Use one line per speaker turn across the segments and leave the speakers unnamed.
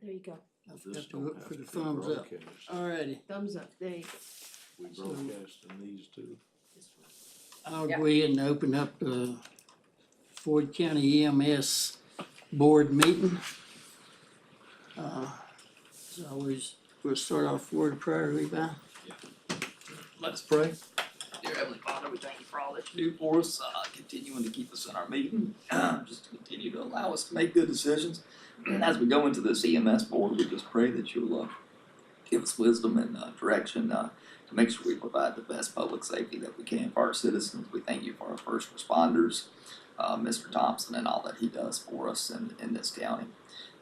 there you go.
I
This
forgot to
don't
look
have
for the
to be
thumbs up.
broadcast.
Alrighty,
Thumbs up, there you go.
We broadcasting these two.
This one.
I'll go ahead and open up the Floyd County EMS board meeting. As always, we'll start off word of prayer, Levi.
Let's pray. Dear Heavenly Father, we thank you for all that you do for us, continuing to keep us in our meeting, just to continue to allow us to make good decisions. And as we go into this EMS board, we just pray that you'll give us wisdom and direction to make sure we provide the best public safety that we can for our citizens. We thank you for our first responders, Mr. Thompson, and all that he does for us in this county.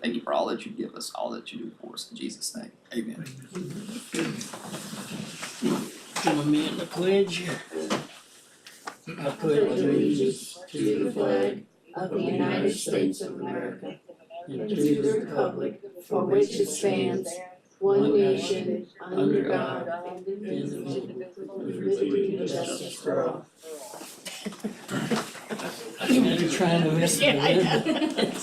Thank you for all that you give us, all that you do for us. In Jesus' name, amen.
Join me in the pledge. I pledge allegiance to the flag
Of the United States of America, and to the republic for which it stands, one nation, under God, indivisible, with liberty and justice for all.
I'm trying to miss it.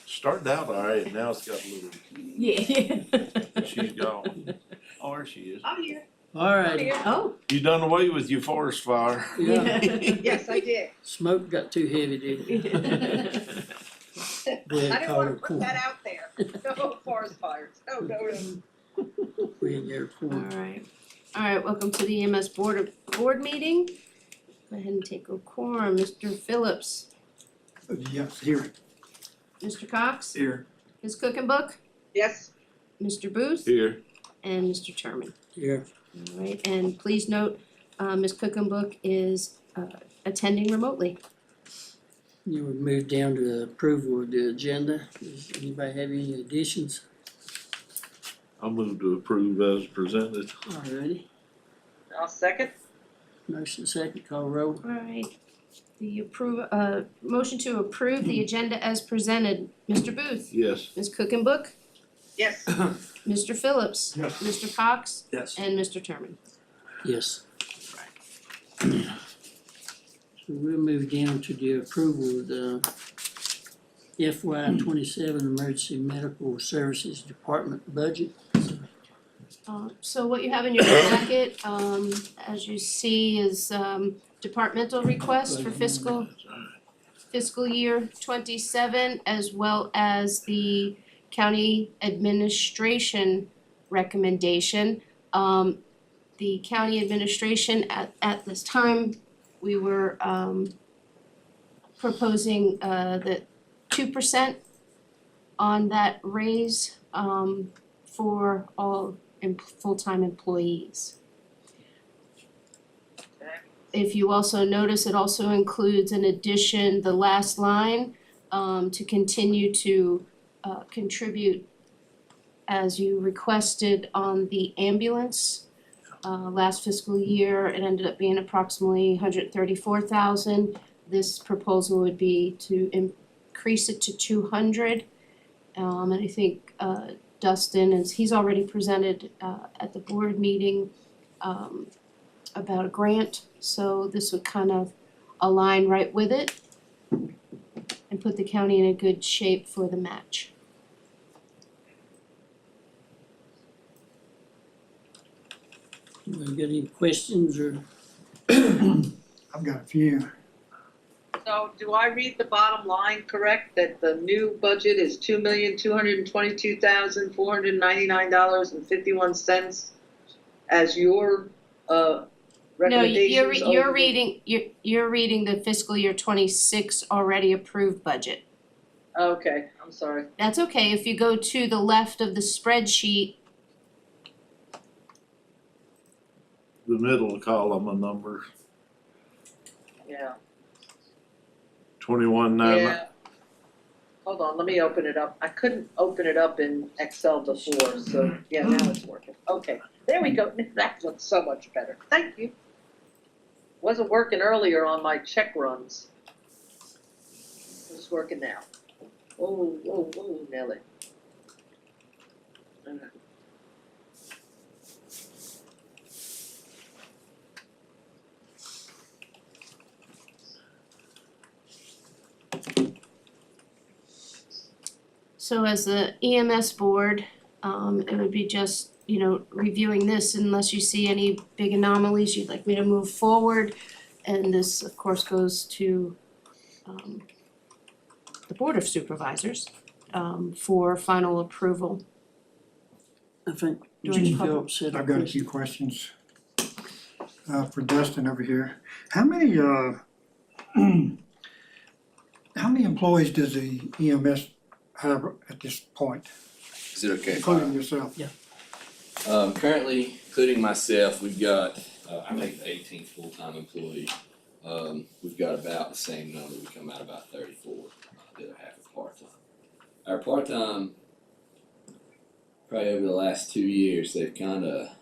Started out all right, now it's got a little,
Yeah.
she's gone. Oh, there she is.
I'm here.
Alright,
Oh.
You done away with your forest fire.
yeah,
Yes, I did.
smoke got too heavy, didn't it?
I didn't wanna put that out there. No forest fires. No, no, no.
We in there for
Alright, welcome to the EMS board meeting. Go ahead and take a quorum, Mr. Phillips,
Yes, here.
Mr. Cox,
Here.
Ms. Cook and Book,
Yes,
Mr. Booth,
Here,
and Mr. Terman.
Here.
Alright, and please note, Ms. Cook and Book is attending remotely.
You would move down to the approval of the agenda. Does anybody have any additions?
I'll move to approve as presented.
Alrighty,
I'll second.
motion second, call roll.
Alright, motion to approve the agenda as presented, Mr. Booth,
Yes.
Ms. Cook and Book,
Yes,
Mr. Phillips,
Yes.
Mr. Cox,
Yes.
and Mr. Terman.
Yes. So we'll move down to the approval of the FY 27 Emergency Medical Services Department budget.
So what you have in your packet, as you see, is departmental requests for fiscal year 27, as well as the county administration recommendation. The county administration at this time, we were proposing that 2% on that raise for all full-time employees.
Okay.
If you also notice, it also includes an addition, the last line, to continue to contribute as you requested on the ambulance. Last fiscal year, it ended up being approximately $134,000. This proposal would be to increase it to $200,000. And I think Dustin he's already presented at the board meeting about a grant, so this would kind of align right with it and put the county in a good shape for the match.
Anybody got any questions or?
I've got a few.
so do I read the bottom line correct, that the new budget is $2,222,499.51 as your
No,
recommendations?
you're reading the fiscal year 26 already approved budget.
Okay, I'm sorry.
That's okay, if you go to the left of the spreadsheet,
The middle column of numbers,
Yeah.
21,900.
Yeah. Hold on, let me open it up. I couldn't open it up in Excel before, so yeah, now it's working. Okay, there we go. That looks so much better. Thank you. Wasn't working earlier on my check runs. It's working now. Oh, Nelly.
So as the EMS board, it would be just, reviewing this unless you see any big anomalies you'd like me to move forward. And this, of course, goes to, the Board of Supervisors, for final approval.
I think
During
Chief
public-
Phillips said.
I've got a few questions for Dustin over here. How many employees does the EMS have at this point,
Is it okay?
including yourself?
Currently, including myself, we've got, I make the 18th full-time employee. We've got about the same number, we come out about 34, the other half is part-time. Our part-time, probably over the last 2 years, they've kinda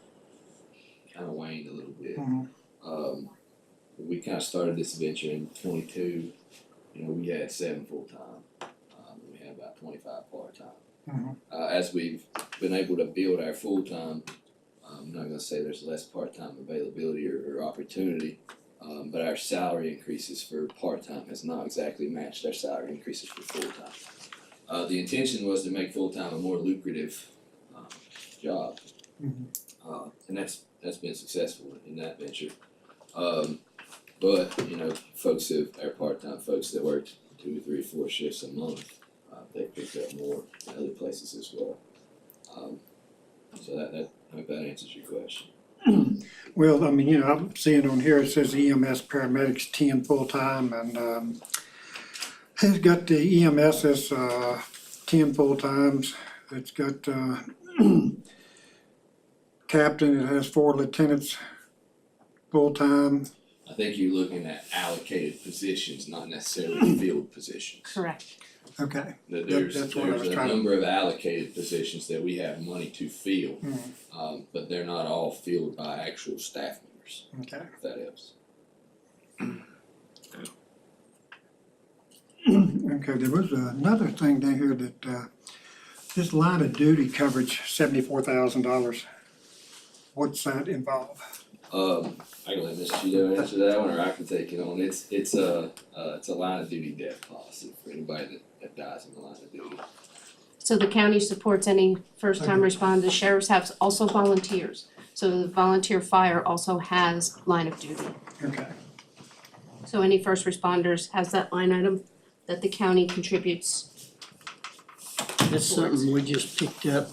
waned a little bit.
Mhm.
We kinda started this venture in 22, we had 7 full-time. We had about 25 part-time.
Mhm.
As we've been able to build our full-time, I'm not gonna say there's less part-time availability or opportunity, but our salary increases for part-time has not exactly matched our salary increases for full-time. The intention was to make full-time a more lucrative, job. And that's been successful in that venture. But, folks our part-time folks that worked 2, 3, 4 shifts a month, they picked up more in other places as well. So that I hope that answers your question.
Well, I mean, I'm seeing on here, it says EMS paramedics 10 full-time and it's got the EMS as 10 full-times. It's got captain, it has 4 lieutenants full-time.
I think you're looking at allocated positions, not necessarily field positions.
Correct.
Okay,
There's
that's what I was
a
trying to-
number of allocated positions that we have money to fill, but they're not all filled by actual staff members,
okay.
if that helps.
Okay, there was another thing down here that, this line of duty coverage, $74,000. What's that involve?
I can let Ms. Cheeto answer that one, or I can take it on. It's a line of duty death policy for anybody that dies in the line of duty.
So the county supports any first-time
Okay.
responders, sheriffs have also volunteers. So the volunteer fire also has line of duty.
Okay,
So any first responders has that line item that the county contributes.
That's something we just picked up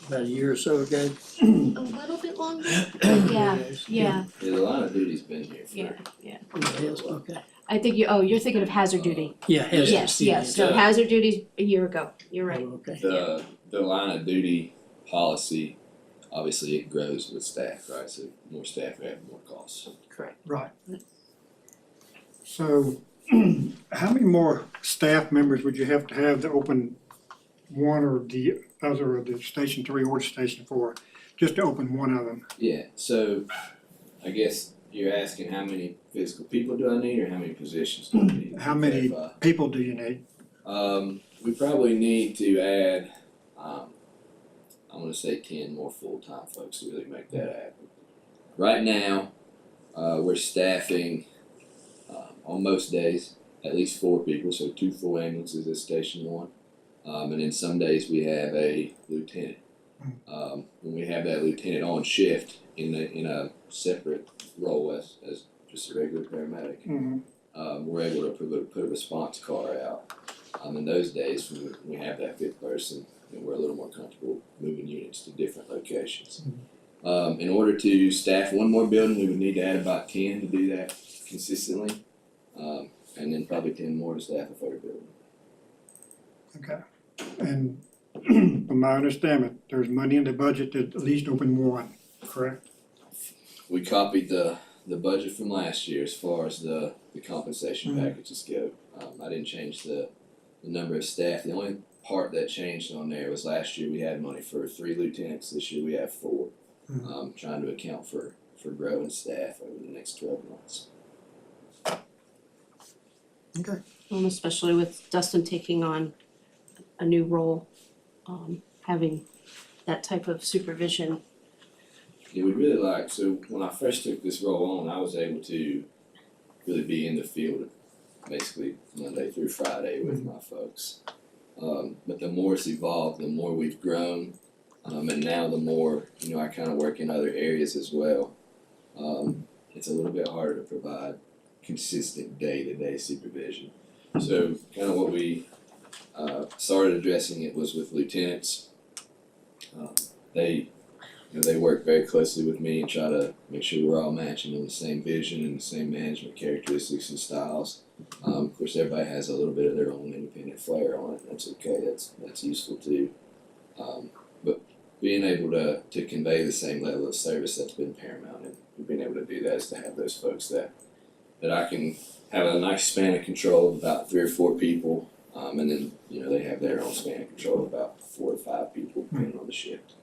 about a year or so ago.
A little bit longer, yeah, yeah,
Yeah, the line of duty's been here for.
yeah, yeah.
Yes, okay.
I think you're thinking of hazard duty.
Yeah, hazardous
Yes,
duty.
yes, so
Yeah.
hazard duty's a year ago, you're right.
Oh, okay.
The line of duty policy, obviously it grows with staff, right? So more staff have more costs.
Correct.
right. So, how many more staff members would you have to open one or the other of the Station 3 or Station 4, just to open one of them?
Yeah, so I guess you're asking how many physical people do I need or how many positions do I need?
How many
Clarify.
people do you need?
We probably need to add, I'm gonna say 10 more full-time folks to really make that happen. Right now, we're staffing, on most days, at least 4 people, so 2 full ambulances at Station 1. And then some days we have a lieutenant. When we have that lieutenant on shift in a separate role as just a regular paramedic, we're able to put a response car out. In those days, when we have that 5th person, then we're a little more comfortable moving units to different locations. In order to staff one more building, we would need to add about 10 to do that consistently, and then probably 10 more to staff a 3rd building.
Okay. And from my understanding, there's money in the budget to at least open one, correct?
We copied the budget from last year as far as the compensation packages go. I didn't change the number of staff. The only part that changed on there was last year we had money for 3 lieutenants. This year we have 4. Trying to account for growing staff over the next 12 months.
Okay.
Especially with Dustin taking on a new role, having that type of supervision.
Yeah, we really like, so when I first took this role on, I was able to really be in the field basically Monday through Friday with my folks. But the more it's evolved, the more we've grown. And now the more, I kind of work in other areas as well. It's a little bit harder to provide consistent day-to-day supervision. So kind of what we started addressing it was with lieutenants. They work very closely with me and try to make sure we're all matching on the same vision and the same management characteristics and styles. Of course, everybody has a little bit of their own independent flair on it. That's okay. That's useful too. But being able to convey the same level of service, that's been paramount, and being able to do that is to have those folks that I can have a nice span of control of about 3 or 4 people, and then they have their own span of control of about 4 or 5 people depending on the shift.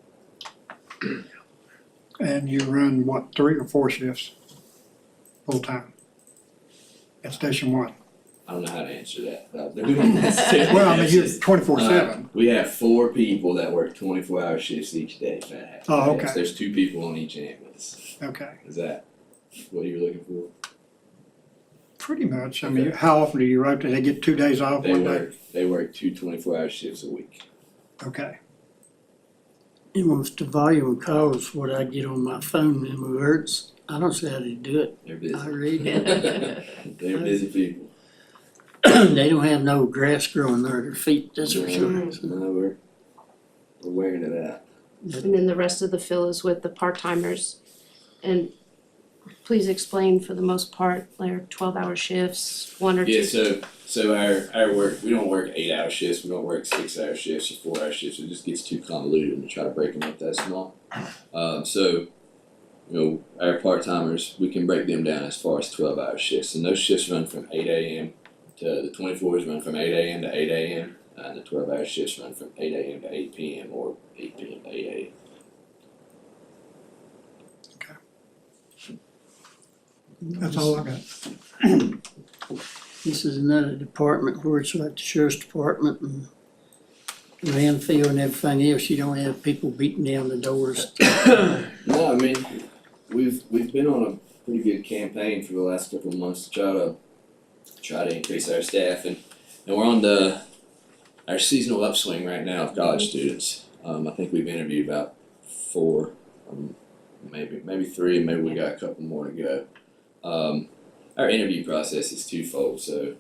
And you run what, 3 or 4 shifts full time at Station One?
I don't know how to answer that without doing this.
Well, I mean, you're 24/7.
We have 4 people that work 24-hour shifts each day. If that happens.
Oh,
Yes,
okay.
there's 2 people on each ambulance.
Okay,
Is that what you're looking for?
pretty much. I mean, how often do you rotate? They get 2 days off one day?
They work 2 24-hour shifts a week.
Okay.
And with the volume of calls, what I get on my phone in alerts, I don't see how they do it.
They're busy.
I read it.
They're busy people.
They don't have no grass growing under their feet, that's for sure.
No, we're wearing it out.
And then the rest of the fill is with the part-timers. And please explain, for the most part, like 12-hour shifts, 1 or 2.
Yeah, so our work, we don't work 8-hour shifts, we don't work 6-hour shifts or 4-hour shifts, it just gets too convoluted and try to break them up that small. So, our part-timers, we can break them down as far as 12-hour shifts, and those shifts run from 8 a.m. to, the 24s run from 8 a.m. to 8 a.m., and the 12-hour shifts run from 8 a.m. to 8 p.m. or 8 p.m. to 8 a.m.
That's all I got.
This is another department where it's like the sheriff's department and landfill and everything else, you don't have people beating down the doors.
No, I mean, we've been on a pretty good campaign for the last couple of months to try to increase our staff, and we're on our seasonal upswing right now of college students. I think we've interviewed about 4, maybe 3, and maybe we got a couple more to go. Our interview process is twofold, so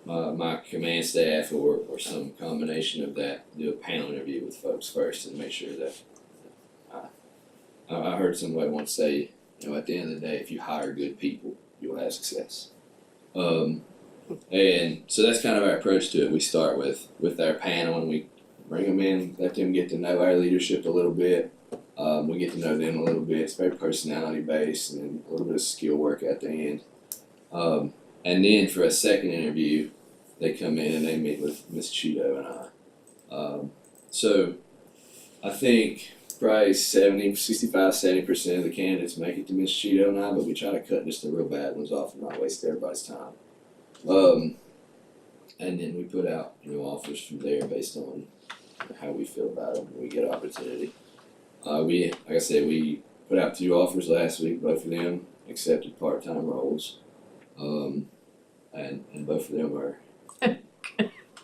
my command staff or some combination of that do a panel interview with folks first and make sure that I heard somebody once say, at the end of the day, if you hire good people, you'll have success. And so that's kind of our approach to it. We start with our panel and we bring them in, let them get to know our leadership a little bit. We get to know them a little bit. It's very personality based, and then a little bit of skill work at the end. And then for a second interview, they come in and they meet with Miss Cheeto and I. So I think probably 65-70% of the candidates make it to Miss Cheeto and I, but we try to cut just the real bad ones off and not waste everybody's time. And then we put out offers from there based on how we feel about them when we get opportunity. Like I said, we put out 2 offers last week. Both of them accepted part-time roles, and both of them are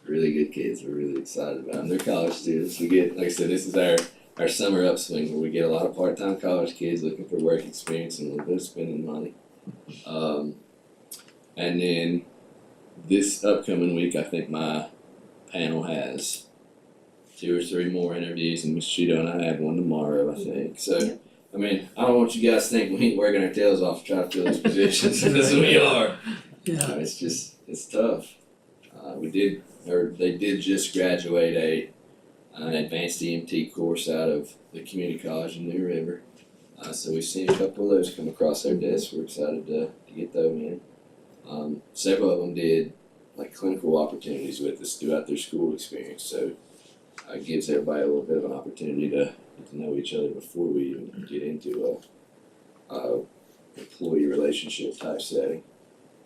really good kids. We're really excited about them. They're college students. We get, like I said, this is our summer upswing where we get a lot of part-time college kids looking for work experience and a little bit of spending money. And then this upcoming week, I think my panel has 2 or 3 more interviews, and Ms. Cheeto and I have one tomorrow, I think. So, I mean, I don't want you guys to think we ain't working our tails off to try to fill these positions, because we are.
Yeah.
It's tough. They did just graduate an advanced EMT course out of the community college in New River. So we've seen a couple of those come across our desk. We're excited to get those in. Several of them did like clinical opportunities with us throughout their school experience. So it gives everybody a little bit of an opportunity to get to know each other before we even get into a employee relationship type setting.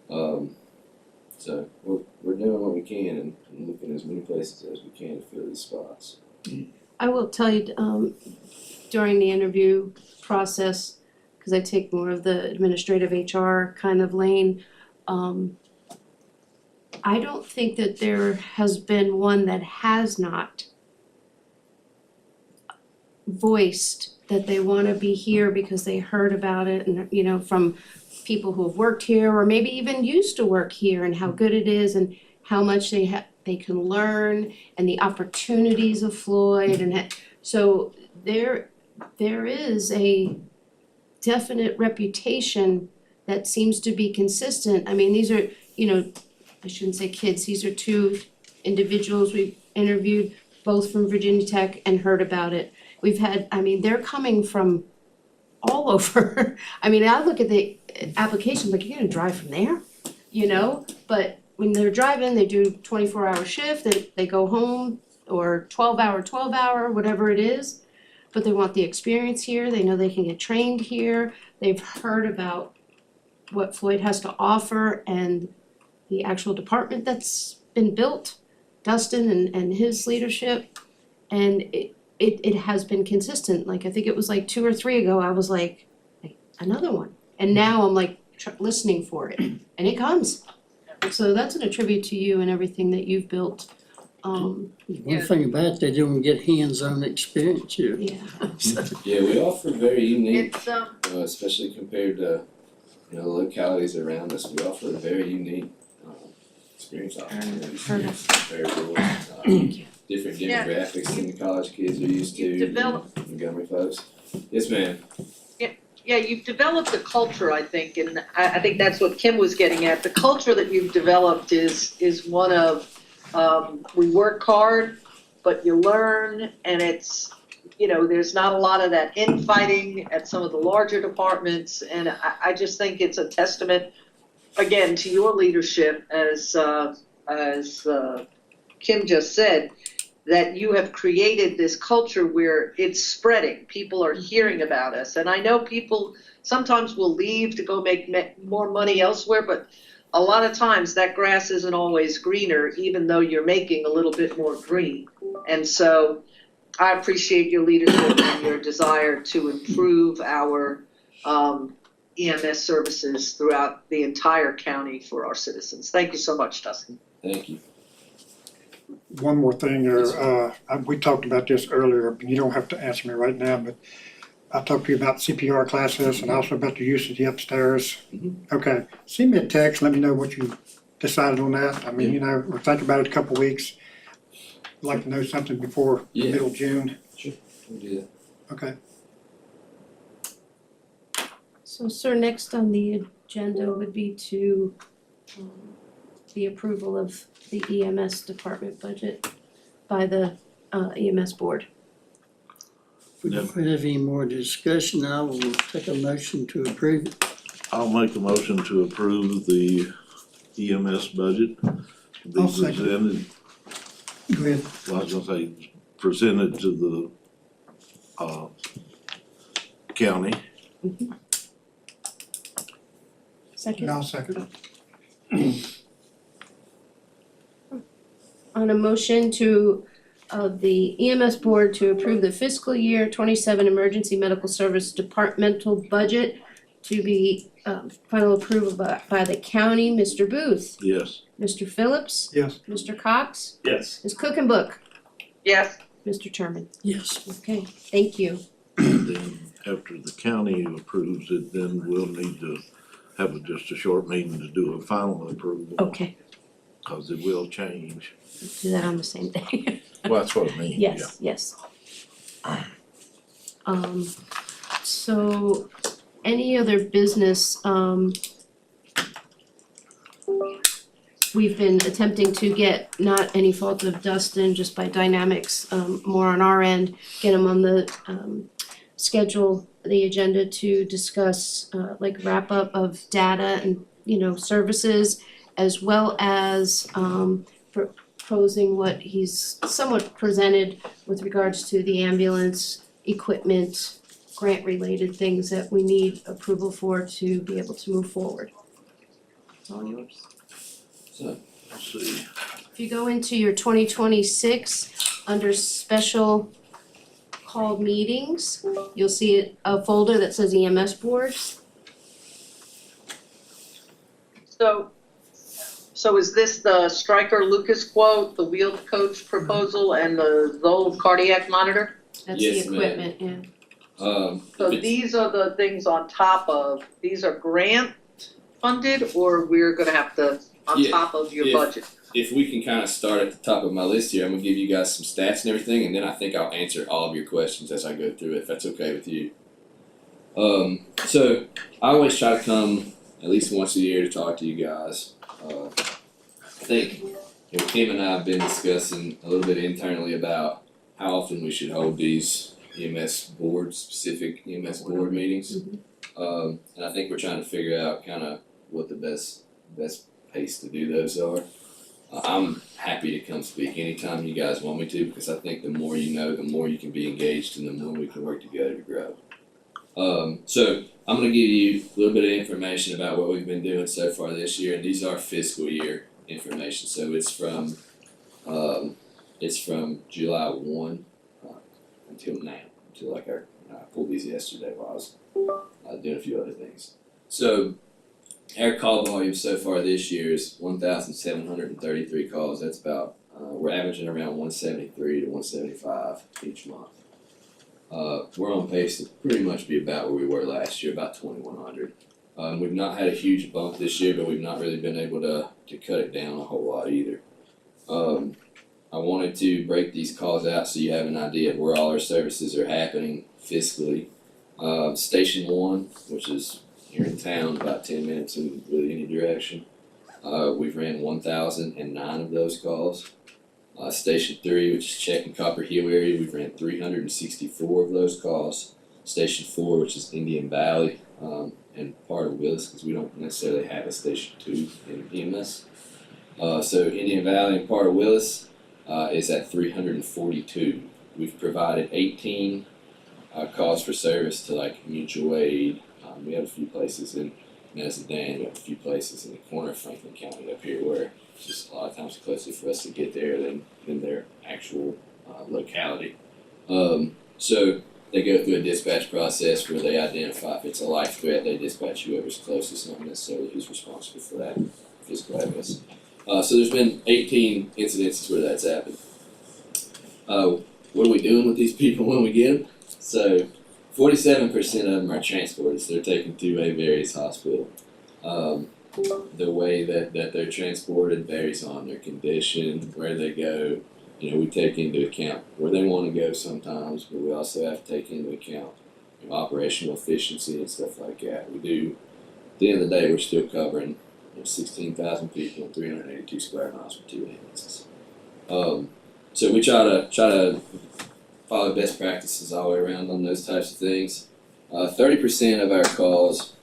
So we're doing what we can and looking as many places as we can to fill these spots.
I will tell you, during the interview process, because I take more of the administrative HR kind of lane, I don't think that there has been one that has not voiced that they wanna be here because they heard about it and, you know, from people who have worked here or maybe even used to work here and how good it is and how much they can learn and the opportunities of Floyd so there is a definite reputation that seems to be consistent. I mean, these are, you know, I shouldn't say kids, these are two individuals we've interviewed, both from Virginia Tech and heard about it. We've had, I mean, they're coming from all over. I mean, I look at the application, like, you're gonna drive from there, you know? But when they're driving, they do 24-hour shift, they go home, or 12-hour, whatever it is. But they want the experience here, they know they can get trained here, they've heard about what Floyd has to offer and the actual department that's been built, Dustin and his leadership. And it has been consistent, like I think it was like 2 or 3 ago, I was like another one. And now I'm like listening for it, and it comes. So that's an attribute to you and everything that you've built.
One thing about it, they don't get hands-on experience here.
Yeah.
Yeah, we offer very unique,
It's,
especially compared to, you know, localities around us, we offer a very unique, experience opportunities.
Heard
Very cool, different
Yeah.
demographics than the college kids are used to,
You've developed-
Montgomery folks. Yes, ma'am.
Yeah, you've developed a culture, I think, and I think that's what Kim was getting at. The culture that you've developed is one of, we work hard, but you learn, and it's, you know, there's not a lot of that infighting at some of the larger departments, and I just think it's a testament, again, to your leadership as Kim just said, that you have created this culture where it's spreading, people are hearing about us, and I know people sometimes will leave to go make more money elsewhere, but a lot of times that grass isn't always greener, even though you're making a little bit more green. And so I appreciate your leadership and your desire to improve our EMS services throughout the entire county for our citizens. Thank you so much, Dustin.
Thank you.
One more thing there, we talked about this earlier, but you don't have to answer me right now, but I talked to you about CPR classes and also about the use of the upstairs. Okay, send me a text, let me know what you decided on that. I mean, you know, we'll think about it a couple weeks. I'd like to know something before the
Yeah.
middle of June.
We'll do that.
Okay.
So, sir, next on the agenda would be to the approval of the EMS department budget by the EMS board.
If we don't have any more discussion, I will take a motion to approve it.
I'll make a motion to approve the EMS budget. Be
I'll second.
presented,
Go ahead.
well, I was gonna say, presented to the county.
Second,
I'll second.
on a motion to the EMS board to approve the fiscal year 27 emergency medical service departmental budget to be final approval by the county. Mr. Booth,
Yes.
Mr. Phillips,
Yes.
Mr. Cox,
Yes.
Ms. Cookenbook,
Yes,
Mr. Terman.
Yes.
Okay, thank you.
And then after the county approves it, then we'll need to have just a short meeting to do a final approval.
Okay,
Cause it will change.
do that on the same day.
Well, that's what I mean, yeah.
Yes. So any other business, we've been attempting to get, not any fault of Dustin, just by dynamics, more on our end, get him on the schedule, the agenda to discuss like wrap up of data and, you know, services, as well as proposing what he's somewhat presented with regards to the ambulance equipment, grant related things that we need approval for to be able to move forward. It's all yours.
So,
Let's see.
If you go into your 2026, under special called meetings, you'll see a folder that says EMS board.
So is this the Stryker Lucas quote, the wheeled coach proposal, and the Zoll cardiac monitor?
That's the
Yes, ma'am.
equipment, yeah.
So
if it's-
these are the things on top of, these are grant funded, or we're gonna have to, on
Yeah,
top of your
if-
budget?
if we can kind of start at the top of my list here, I'm gonna give you guys some stats and everything, and then I think I'll answer all of your questions as I go through it, if that's okay with you. So I always try to come at least once a year to talk to you guys. I think Kim and I have been discussing a little bit internally about how often we should hold these EMS board, specific EMS board meetings. And I think we're trying to figure out kind of what the best pace to do those are. I'm happy to come speak anytime you guys want me to, because I think the more you know, the more you can be engaged, and the more we can work together to grow. So I'm going to give you a little bit of information about what we've been doing so far this year, and these are fiscal year information. So it's from July 1 until now, until I pulled these yesterday while I was doing a few other things. So our call volume so far this year is 1,733 calls. That's about, we're averaging around 173 to 175 each month. We're on pace to pretty much be about where we were last year, about 2,100. We've not had a huge bump this year, but we've not really been able to cut it down a whole lot either. I wanted to break these calls out so you have an idea of where all our services are happening fiscally. Station 1, which is here in town, about 10 minutes in really any direction. We've ran 1,009 of those calls. Station 3, which is Check and Copper Hill area, we've ran 364 of those calls. Station 4, which is Indian Valley, and part of Willis, because we don't necessarily have a Station 2 in EMS. So Indian Valley and part of Willis is at 342. We've provided 18 calls for service to like mutual aid. We have a few places in Medicine Dan, we have a few places in the corner of Franklin County up here where it's just a lot of times closer for us to get there than their actual locality. So they go through a dispatch process where they identify if it's a life threat, they dispatch whoever's closest, not necessarily who's responsible for that physical address. So there's been 18 incidences where that's happened. What are we doing with these people when we get them? So 47% of them are transported, so they're taken to a various hospital. The way that they're transported varies on their condition, where they go. You know, we take into account where they want to go sometimes, but we also have to take into account operational efficiency and stuff like that. We do, at the end of the day, we're still covering 16,000 people and 382 square miles for 2 ambulances. So we try to follow best practices all the way around on those types of things. 30% of our calls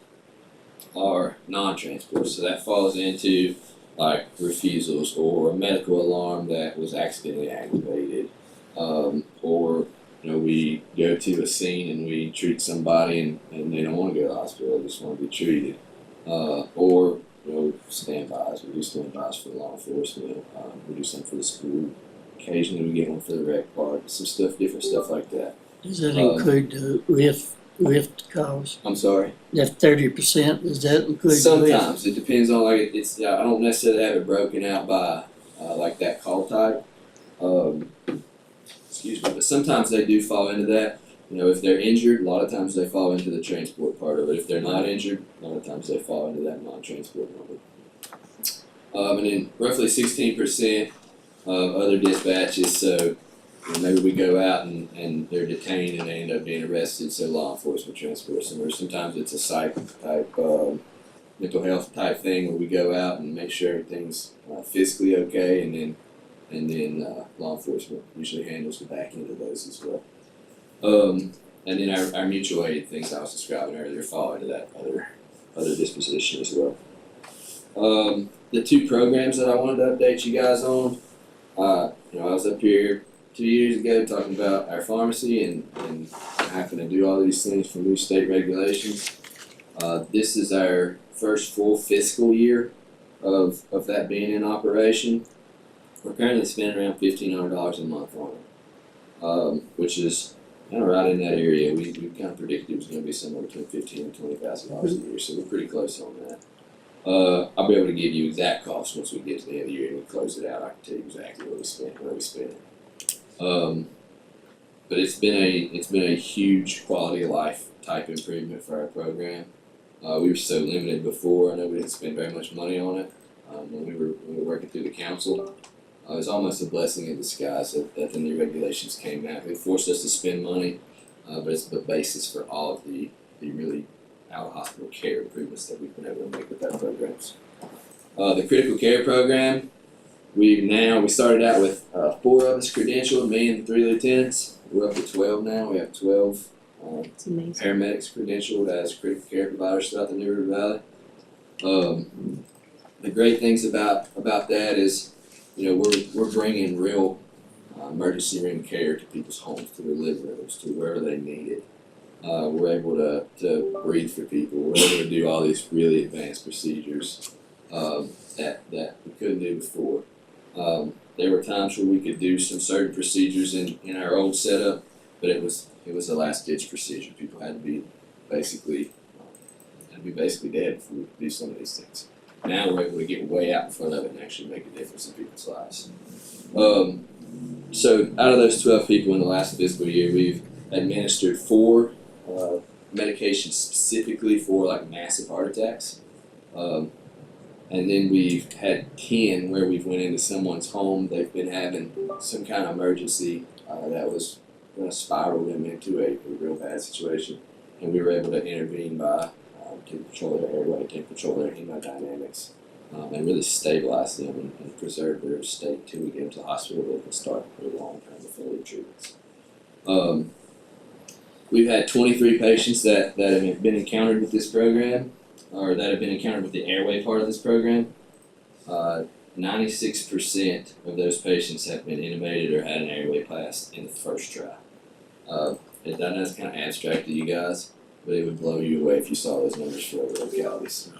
are non-transport, so that falls into like refusals or a medical alarm that was accidentally activated, or we go to a scene and we treat somebody and they don't want to go to the hospital, they just want to be treated, or standbys. We do standbys for law enforcement. We do some for the school. Occasionally we get one for the rec park. Some stuff, different stuff like that.
Does that include the lift calls?
I'm sorry.
That 30%, does that include the lift?
Sometimes it depends on I don't necessarily have it broken out by like that call type. Excuse me, but sometimes they do fall into that. If they're injured, a lot of times they fall into the transport part of it. If they're not injured, a lot of times they fall into that non-transport number. And then roughly 16% of other dispatches, so maybe we go out and they're detained and they end up being arrested, so law enforcement transports them. Or sometimes it's a psych type, mental health type thing where we go out and make sure everything's physically okay, and then law enforcement usually handles the back end of those as well. And then our mutual aid things I was describing earlier fall into that other disposition as well. The 2 programs that I wanted to update you guys on, I was up here 2 years ago talking about our pharmacy and having to do all these things for new state regulations. This is our first full fiscal year of that being in operation. We're currently spending around $1,500 a month on it, which is kind of right in that area. We kind of predicted it was going to be somewhere between $15,000 and $20,000 a year, so we're pretty close on that. I'll be able to give you exact costs once we get to the end of the year and we close it out. I can tell you exactly what we spent, where we spent it. But it's been a huge quality of life type improvement for our program. We were so limited before. I know we didn't spend very much money on it when we were working through the council. It was almost a blessing in disguise that the new regulations came out. It forced us to spend money, but it's the basis for all of the really out of hospital care improvements that we've been able to make with our programs. The critical care program, we started out with 4 of us credentialed, me and 3 lieutenants. We're up to 12 now. We have 12
It's amazing.
paramedics credentialed as critical care providers throughout the New River Valley. The great things about that is, we're bringing real emergency room care to people's homes, to their living rooms, to wherever they need it. We're able to breathe for people. We're able to do all these really advanced procedures that we couldn't do before. There were times where we could do some certain procedures in our old setup, but it was a last ditch procedure. People had to be basically dead before we could do some of these things. Now we're able to get way out in front of it and actually make a difference in people's lives. So out of those 12 people in the last fiscal year, we've administered 4 medications specifically for like massive heart attacks. And then we've had 10 where we've went into someone's home. They've been having some kind of emergency that was going to spiral them into a real bad situation. And we were able to intervene by taking control of their airway, taking control of their hemodynamics, and really stabilize them and preserve their state until we get them to the hospital where they can start their long-term definitive treatments. We've had 23 patients that have been encountered with this program, or that have been encountered with the airway part of this program. 96% of those patients have been intubated or had an airway pass in the first try. I know it's kind of abstract to you guys, but it would blow you away if you saw those numbers for other localities.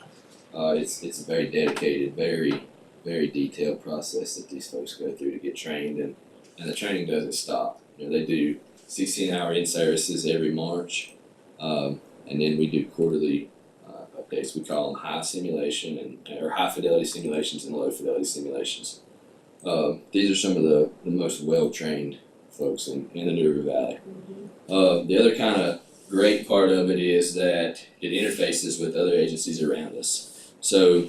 It's a very dedicated, very, very detailed process that these folks go through to get trained, and the training doesn't stop. They do 16-hour in-services every March, and then we do quarterly updates. We call them high simulation or high fidelity simulations and low fidelity simulations. These are some of the most well-trained folks in the New River Valley. The other kind of great part of it is that it interfaces with other agencies around us. So,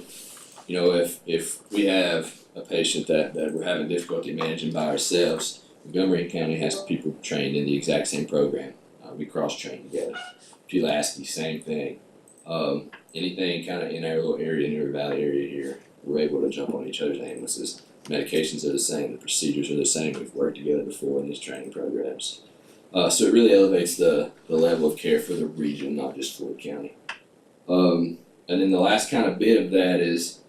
if we have a patient that we're having difficulty managing by ourselves, Montgomery County has people trained in the exact same program. We cross-train together. Pulaski, same thing. Anything kind of in our little area, New River Valley area here, we're able to jump on each other's ambulances. Medications are the same, the procedures are the same. We've worked together before in these training programs. So it really elevates the level of care for the region, not just Floyd County. And then the last kind of bit of that is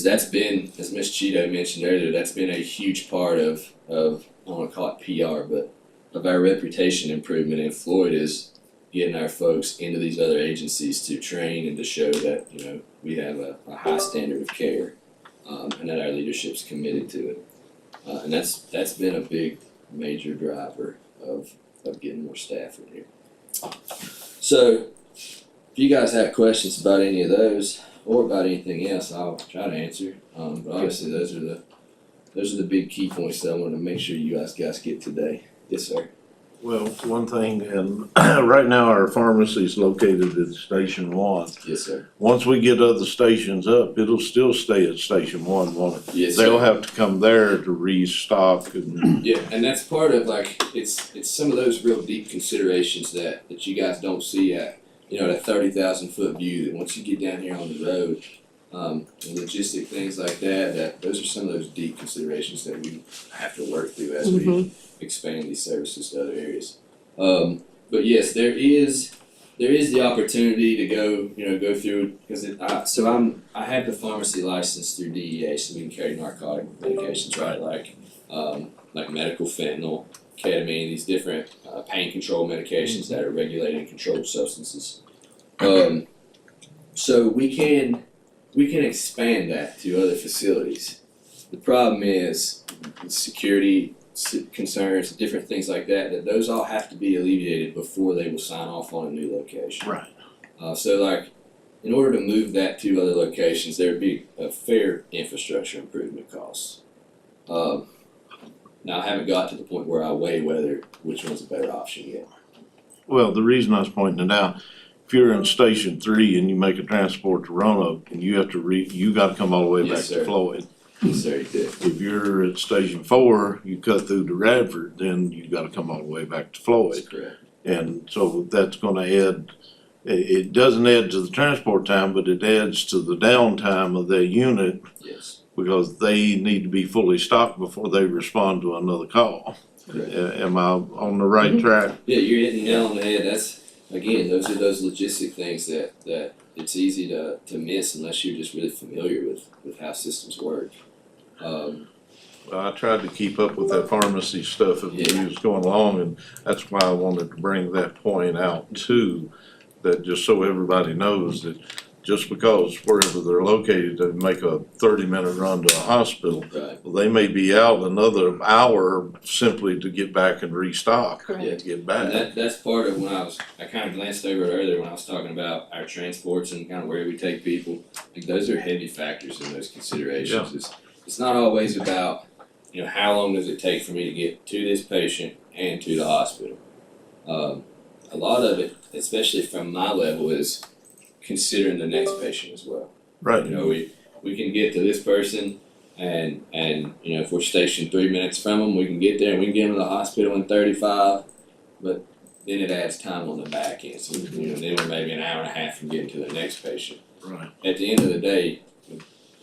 that's been, as Ms. Cheeto mentioned earlier, that's been a huge part of I don't want to call it PR, but of our reputation improvement in Floyd is getting our folks into these other agencies to train and to show that we have a high standard of care, and that our leadership's committed to it. And that's been a big major driver of getting more staff in here. So if you guys have questions about any of those or about anything else, I'll try to answer. But obviously those are the big key points that I wanted to make sure you guys get today. Yes, sir.
Well, one thing, and right now our pharmacy is located at Station 1.
Yes, sir.
Once we get other stations up, it'll still stay at Station 1, won't it?
Yes,
They'll
sir.
have to come there to restock and.
Yeah, and that's part of it's some of those real deep considerations that you guys don't see at that 30,000 foot view. That once you get down here on the road, and logistic things like that those are some of those deep considerations that we have to work through as we expand these services to other areas. But yes, there is the opportunity to go through, because I have the pharmacy license through DEA, so we can carry narcotic medications, right? Like medical fentanyl, ketamine, these different pain control medications that are regulated and controlled substances. So we can expand that to other facilities. The problem is security concerns, different things like that those all have to be alleviated before they will sign off on a new location.
Right.
So in order to move that to other locations, there would be a fair infrastructure improvement cost. Now, I haven't got to the point where I weigh which one's a better option yet.
Well, the reason I was pointing it out, if you're in Station 3 and you make a transport to Roanoke and you have to you gotta come all the way back
Yes,
to
sir.
Floyd.
Yes, sir, you did.
If you're at Station 4, you cut through to Radford, then you gotta come all the way back to Floyd.
That's correct.
And so that's gonna add, it doesn't add to the transport time, but it adds to the downtime of that unit
Yes,
because they need to be fully stocked before they respond to another call.
correct.
Am I on the right track?
Yeah, you're hitting the nail on the head. That's, again, those are those logistic things that it's easy to miss unless you're just really familiar with how systems work.
Well, I tried to keep up with that pharmacy stuff as
Yeah.
we was going along, and that's why I wanted to bring that point out too. That just so everybody knows that just because wherever they're located, they make a 30-minute run to a hospital,
Right.
well, they may be out another hour simply to get back and restock,
Correct.
and get
And
back.
that's part of when I kind of glanced over it earlier when I was talking about our transports and kind of where we take people. Like those are heavy factors in those considerations. It's not always about, how long does it take for me to get to this patient and to the hospital. A lot of it, especially from my level, is considering the next patient as well.
Right.
We can get to this person and if we're stationed 3 minutes from them, we can get there and we can get them to the hospital in 35, but then it adds time on the back end. So, then we're maybe an hour and a half from getting to the next patient.
Right.
At the end of the day,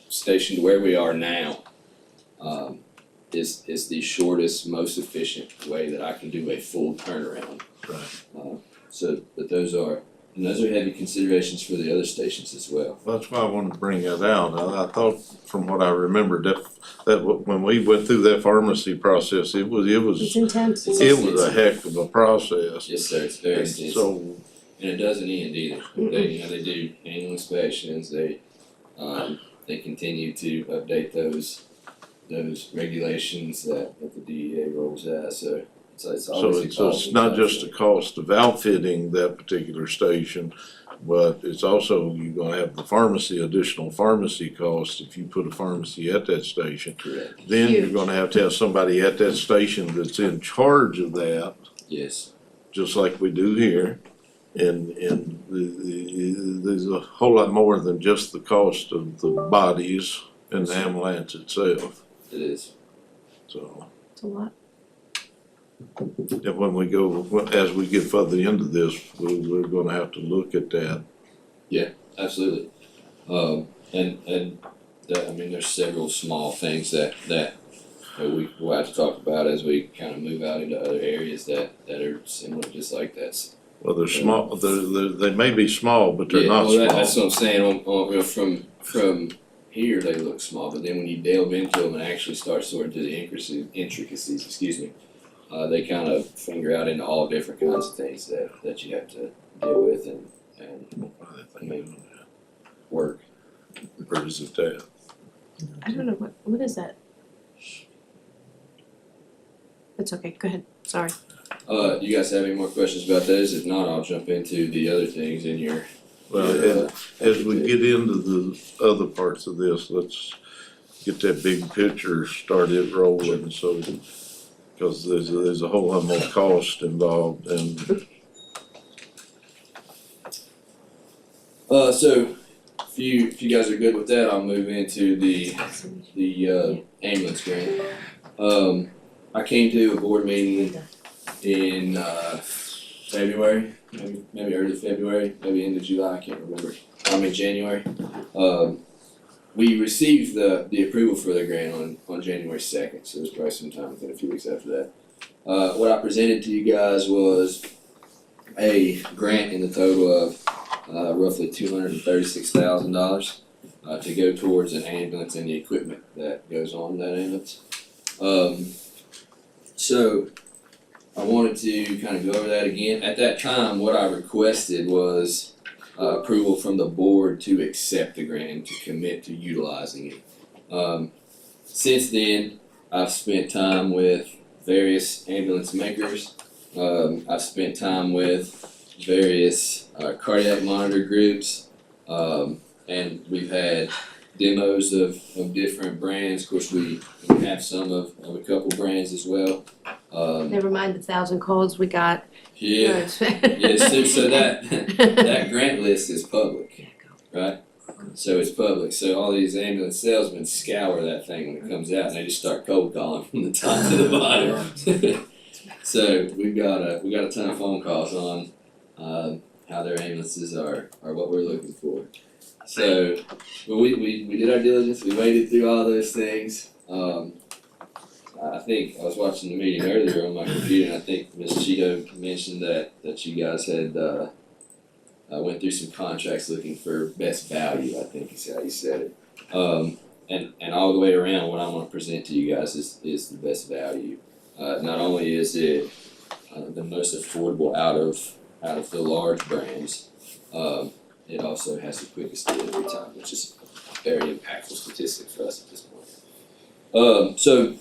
stationed where we are now, is the shortest, most efficient way that I can do a full turnaround.
Right.
But those are heavy considerations for the other stations as well.
That's why I wanted to bring that out. I thought from what I remembered that when we went through that pharmacy process, it was
It's intense.
it was a heck of a process.
Yes, sir, it's very intense.
So,
And it doesn't end either. They do annual inspections, they continue to update those regulations that the DEA rolls out, so it's always
so it's not just the cost of outfitting that particular station, but it's also, you're gonna have the additional pharmacy cost if you put a pharmacy at that station.
correct.
Then you're
Huge.
gonna have to have somebody at that station that's in charge of that,
Yes,
just like we do here. And there's a whole lot more than just the cost of the bodies and the ambulance itself,
it is.
so.
It's a lot.
And when we go, as we get further into this, we're gonna have to look at that.
Absolutely. There's several small things that we'll have to talk about as we kind of move out into other areas that are similar, just like that.
Well, they're small, they may be small, but they're not
That's
small.
what I'm saying. From here, they look small, but then when you delve into them and actually start sorting through the intricacies, they kind of finger out into all different kinds of things that you have to deal with and work.
Where is it at?
I don't know, what is that? It's okay, go ahead, sorry.
You guys have any more questions about those? If not, I'll jump into the other things in your.
Well, and as we get into the other parts of this, let's get that big picture started rolling, so. Cause there's a whole lot more cost involved and.
So if you guys are good with that, I'll move into the ambulance grant. I came to a board meeting in February, maybe early February, maybe end of July, I can't remember. January. We received the approval for the grant on January 2nd, so it was probably sometime within a few weeks after that. What I presented to you guys was a grant in the total of roughly $236,000 to go towards an ambulance and the equipment that goes on that ambulance. So I wanted to kind of go over that again. At that time, what I requested was approval from the board to accept the grant and to commit to utilizing it. Since then, I've spent time with various ambulance makers. I've spent time with various cardiac monitor groups. And we've had demos of different brands. Of course, we have some of a couple brands as well.
Never mind the 1,000 calls we got.
Yeah, yeah, so that grant list is public, right? So it's public, so all these ambulance salesmen scour that thing when it comes out, and they just start cold calling from the top to the bottom. So we've got a ton of phone calls on, how their ambulances are what we're looking for. So, but we did our diligence, we waded through all those things. I think I was watching the meeting earlier on my computer, and I think Ms. Cheeto mentioned that you guys had went through some contracts looking for best value, I think is how you said it. And all the way around, what I want to present to you guys is the best value. Not only is it the most affordable out of the large brands, it also has the quickest delivery time, which is a very impactful statistic for us at this point. So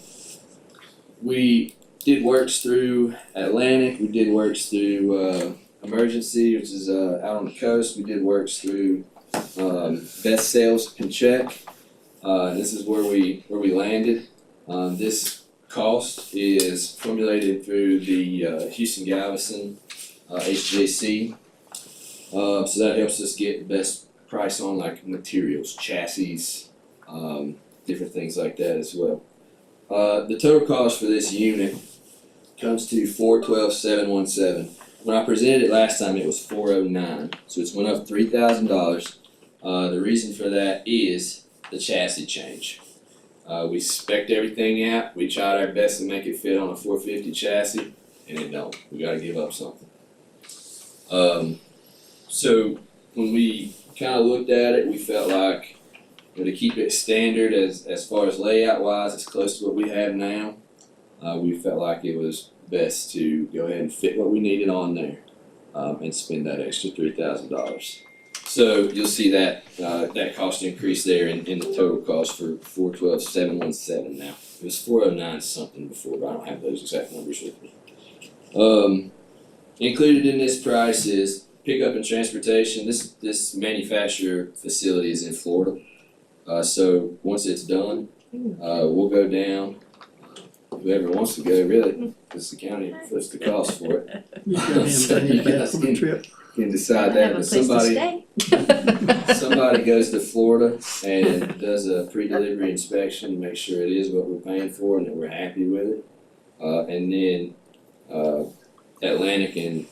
we did works through Atlantic, we did works through Emergency, which is out on the coast. We did works through Best Sales and Check. This is where we landed. This cost is formulated through the Houston Galveston HJC. So that helps us get the best price on like materials, chassis, different things like that as well. The total cost for this unit comes to $412,717. When I presented it last time, it was $409, so it's went up $3,000. The reason for that is the chassis change. We spec'd everything out. We tried our best to make it fit on a 450 chassis, and it don't. We got to give up something. So when we kind of looked at it, we felt like to keep it standard as far as layout wise, as close to what we have now. We felt like it was best to go ahead and fit what we needed on there, and spend that extra $3,000. So you'll see that that cost increase there in the total cost for $412,717 now. It was $409 something before, but I don't have those exact numbers with me. Included in this price is pickup and transportation. This manufacturer facility is in Florida. So once it's done, we'll go down. Whoever wants to go, really, because the county foots the cost for it.
You go ahead and bring it back from a trip.
Can decide that, but somebody goes to Florida and does a pre-delivery inspection to make sure it is what we're paying for and that we're happy with it. And then Atlantic and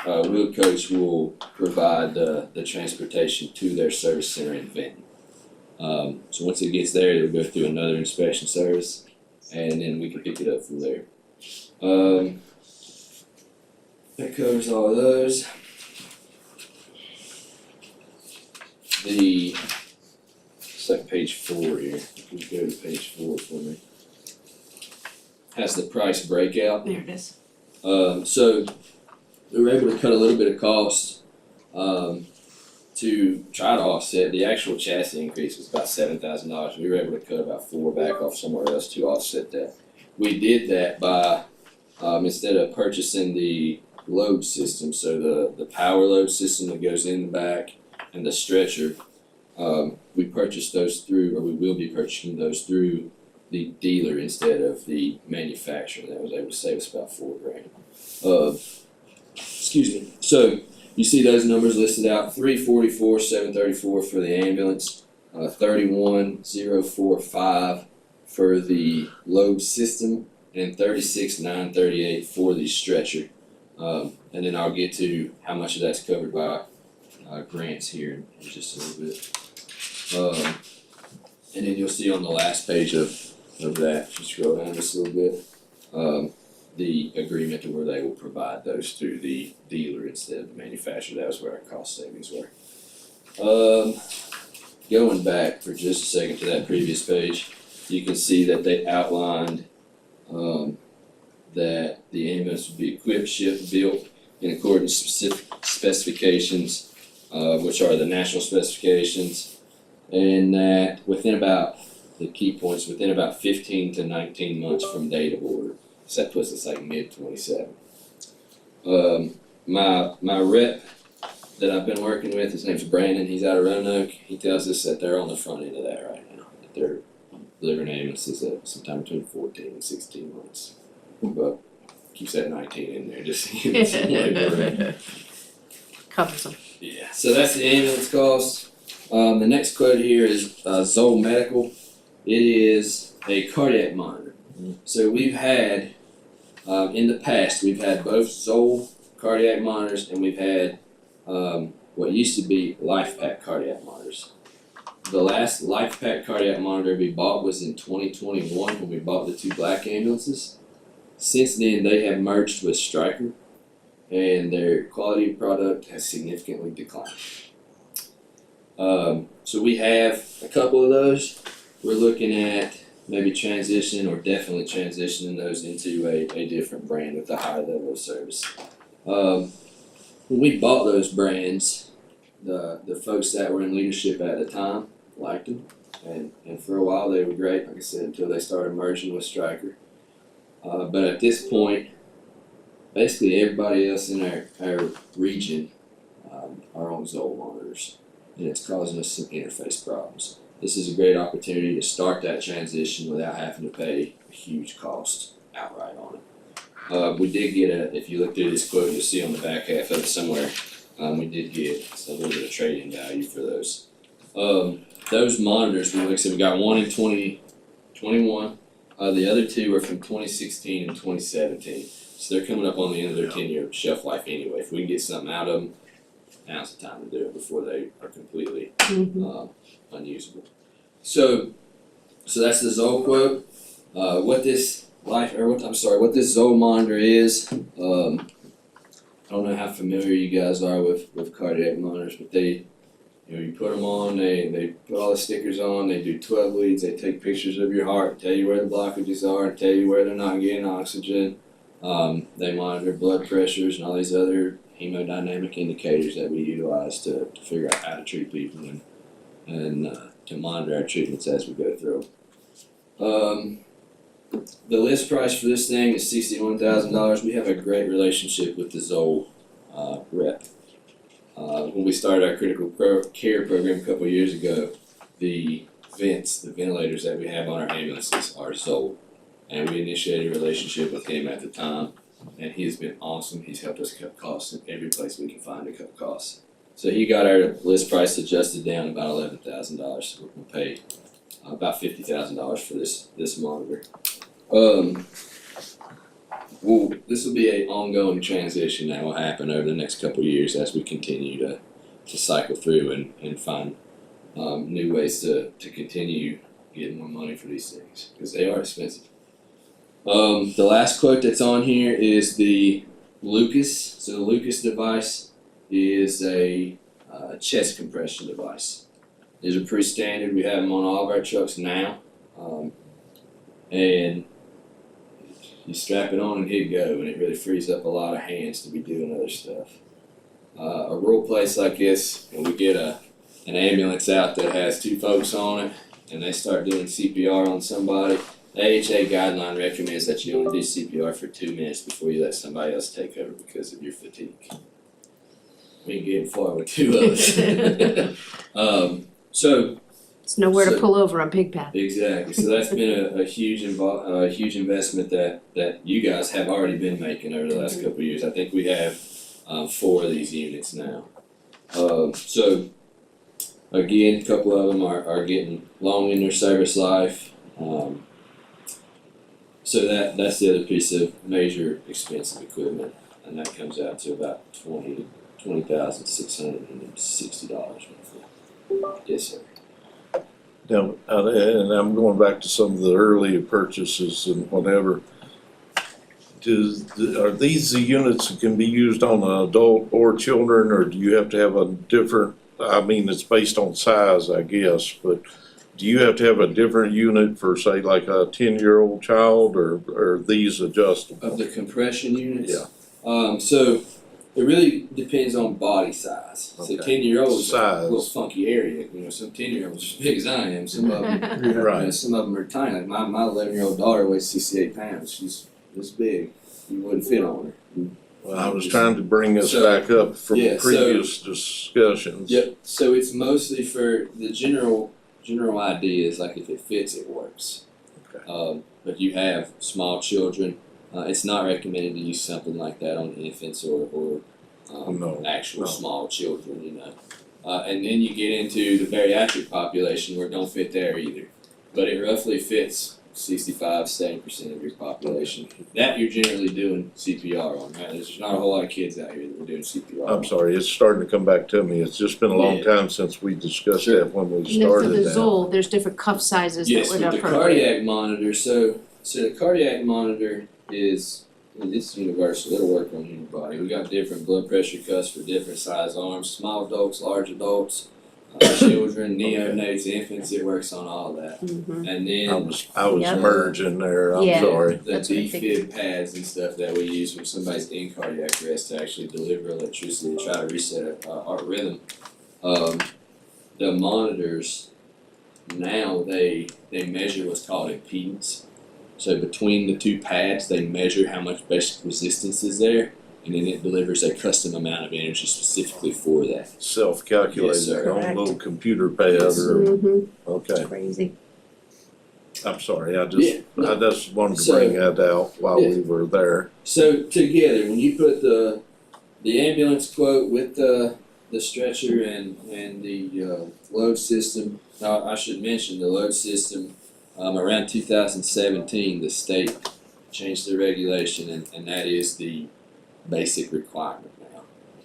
Wheel Coach will provide the transportation to their service center in Benton. So once it gets there, it'll go through another inspection service, and then we can pick it up from there. That covers all of those. It's like page 4 here. Can you go to page 4 for me? Has the price breakout.
There it is.
So we were able to cut a little bit of cost to try to offset the actual chassis increase was about $7,000. We were able to cut about $4,000 back off somewhere else to offset that. We did that by instead of purchasing the load system, so the power load system that goes in the back and the stretcher, we purchased those through, or we will be purchasing those through the dealer instead of the manufacturer. That was able to save us about $4,000. Excuse me. So you see those numbers listed out: $344,734 for the ambulance, $31,045 for the load system, and $36,938 for the stretcher. And then I'll get to how much of that's covered by grants here in just a little bit. And then you'll see on the last page of that, if you scroll down just a little bit, the agreement to where they will provide those through the dealer instead of the manufacturer. That was where our cost savings were. Going back for just a second to that previous page, you can see that they outlined that the ambulance would be equipped, shipped, built in accordance with specific specifications, which are the national specifications, and that within about 15 to 19 months from date of order. So that puts us like mid-27. My rep that I've been working with, his name's Brandon, he's out of Roanoke, he tells us that they're on the front end of that right now, that they're delivering ambulances at sometime between 14 and 16 months. But keeps that 19 in there, just so you know.
Covers them.
Yeah, so that's the ambulance cost. The next quote here is Zoll Medical. It is a cardiac monitor. So we've had, in the past, we've had both Zoll cardiac monitors and we've had what used to be LifePak cardiac monitors. The last LifePak cardiac monitor we bought was in 2021 when we bought the 2 black ambulances. Since then, they have merged with Stryker, and their quality of product has significantly declined. So we have a couple of those. We're looking at maybe transitioning or definitely transitioning those into a different brand with a higher level of service. When we bought those brands, the folks that were in leadership at the time liked them, and for a while they were great, like I said, until they started merging with Stryker. But at this point, basically everybody else in our region are on Zoll monitors, and it's causing us some interface problems. This is a great opportunity to start that transition without having to pay a huge cost outright on it. We did get if you look through this quote, you'll see on the back half of it somewhere, we did get a little bit of trade-in value for those. Those monitors, like I said, we got one in 2021. The other 2 are from 2016 and 2017. So they're coming up on the end of their 10-year shelf life anyway. If we can get something out of them, now's the time to do it before they are completely unusable. So that's the Zoll quote. What this Zoll monitor is, I don't know how familiar you guys are with cardiac monitors, but you put them on, they put all the stickers on, they do 12 leads, they take pictures of your heart, tell you where the blockages are, tell you where they're not getting oxygen. They monitor blood pressures and all these other hemodynamic indicators that we utilize to figure out how to treat people and to monitor our treatments as we go through. The list price for this thing is $61,000. We have a great relationship with the Zoll rep. When we started our critical care program a couple of years ago, the ventilators that we have on our ambulances are Zoll, and we initiated a relationship with him at the time, and he has been awesome. He's helped us cut costs in every place we can find to cut costs. So he got our list price adjusted down about $11,000. So we'll pay about $50,000 for this monitor. This will be an ongoing transition that will happen over the next couple of years as we continue to cycle through and find new ways to continue getting more money for these things, because they are expensive. The last quote that's on here is the Lucas. So the Lucas device is a chest compression device. These are pretty standard. We have them on all of our trucks now, and you strap it on and hit go, and it really frees up a lot of hands to be doing other stuff. A rural place like this, when we get an ambulance out that has 2 folks on it, and they start doing CPR on somebody, the AHA guideline recommends that you only do CPR for 2 minutes before you let somebody else take over because of your fatigue. We ain't getting far with 2 of us. So
There's nowhere to pull over on Pig Path.
exactly. So that's been a huge investment that you guys have already been making over the last couple of years. I think we have 4 of these units now. So again, a couple of them are getting long in their service life. So that's the other piece of major expensive equipment, and that comes out to about $20,660. Yes, sir.
Now, and I'm going back to some of the earlier purchases and whatever. Are these the units that can be used on an adult or children, or do you have to have a different, I mean, it's based on size, I guess, but do you have to have a different unit for, say, like a 10-year-old child, or are these adjustable?
Of the compression units?
Yeah.
So it really depends on body size. So
Okay.
10-year-olds are a
Size.
little funky area. Some 10-year-olds are as big as I am. Some of them,
Right.
some of them are tiny. Like my 11-year-old daughter weighs 68 pounds. She's this big. You wouldn't fit on her.
Well, I was trying to bring us
So,
back up from
yeah, so-
previous discussions.
Yep, so it's mostly for the general idea is like if it fits, it works.
Okay.
But you have small children, it's not recommended to use something like that on infants or
No,
actual
no.
small children, you know. And then you get into the bariatric population where it don't fit there either. But it roughly fits 65-70% of your population. That you're generally doing CPR on, right? There's not a whole lot of kids out here that are doing CPR on.
I'm sorry, it's starting to come back to me. It's just been a long
Yeah.
time since we discussed
Sure.
that when we
And then for
started
the
that.
Zoll, there's different cuff sizes that
Yes,
would
with the
appropriate.
cardiac monitor, so the cardiac monitor is, it's universal, it'll work on anybody. We got different blood pressure cuffs for different size arms, small adults, large adults, children, neonates, infants, it works on all that.
Mhm.
And
I was
Yeah.
merging there, I'm
Yeah.
sorry.
the
That's what I
defib pads and stuff that we use when somebody's in cardiac arrest to actually deliver electricity to try to reset our rhythm. The monitors, now they measure what's called impedance. So between the two pads, they measure how much basic resistance is there, and then it delivers a custom amount of energy specifically for that. Yes,
Self-calculated
sir.
on a
Correct.
little computer pad
Yes.
or,
Mhm.
okay,
Crazy.
I'm sorry, I
Yeah, no.
just wanted to
So-
bring that out while
Yeah.
we were there.
So together, when you put the ambulance quote with the stretcher and the load system, I should mention the load system. Around 2017, the state changed the regulation, and that is the basic requirement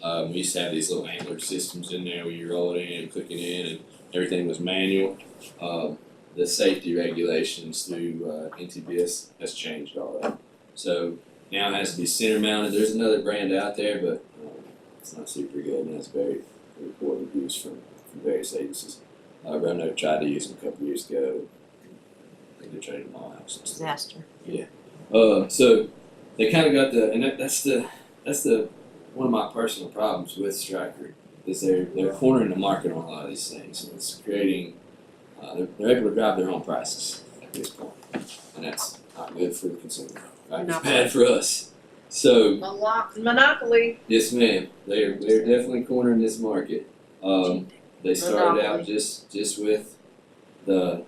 now. We used to have these little angler systems in there where you roll it in and click it in, and everything was manual. The safety regulations through NTBS has changed all that. So now it has to be center mounted. There's another brand out there, but it's not super good, and that's very poor reviews from various agencies. Roanoke tried to use them a couple years ago. I think they traded them all out. Since then.
Disaster.
So they kind of got that's the one of my personal problems with Stryker is they're cornering the market on a lot of these things, and it's creating they're able to drive their own prices at this point, and that's not good for the consumer. Right? It's
No.
bad for us. So
Monopoly.
yes, ma'am, they're definitely cornering this market. They started out just with the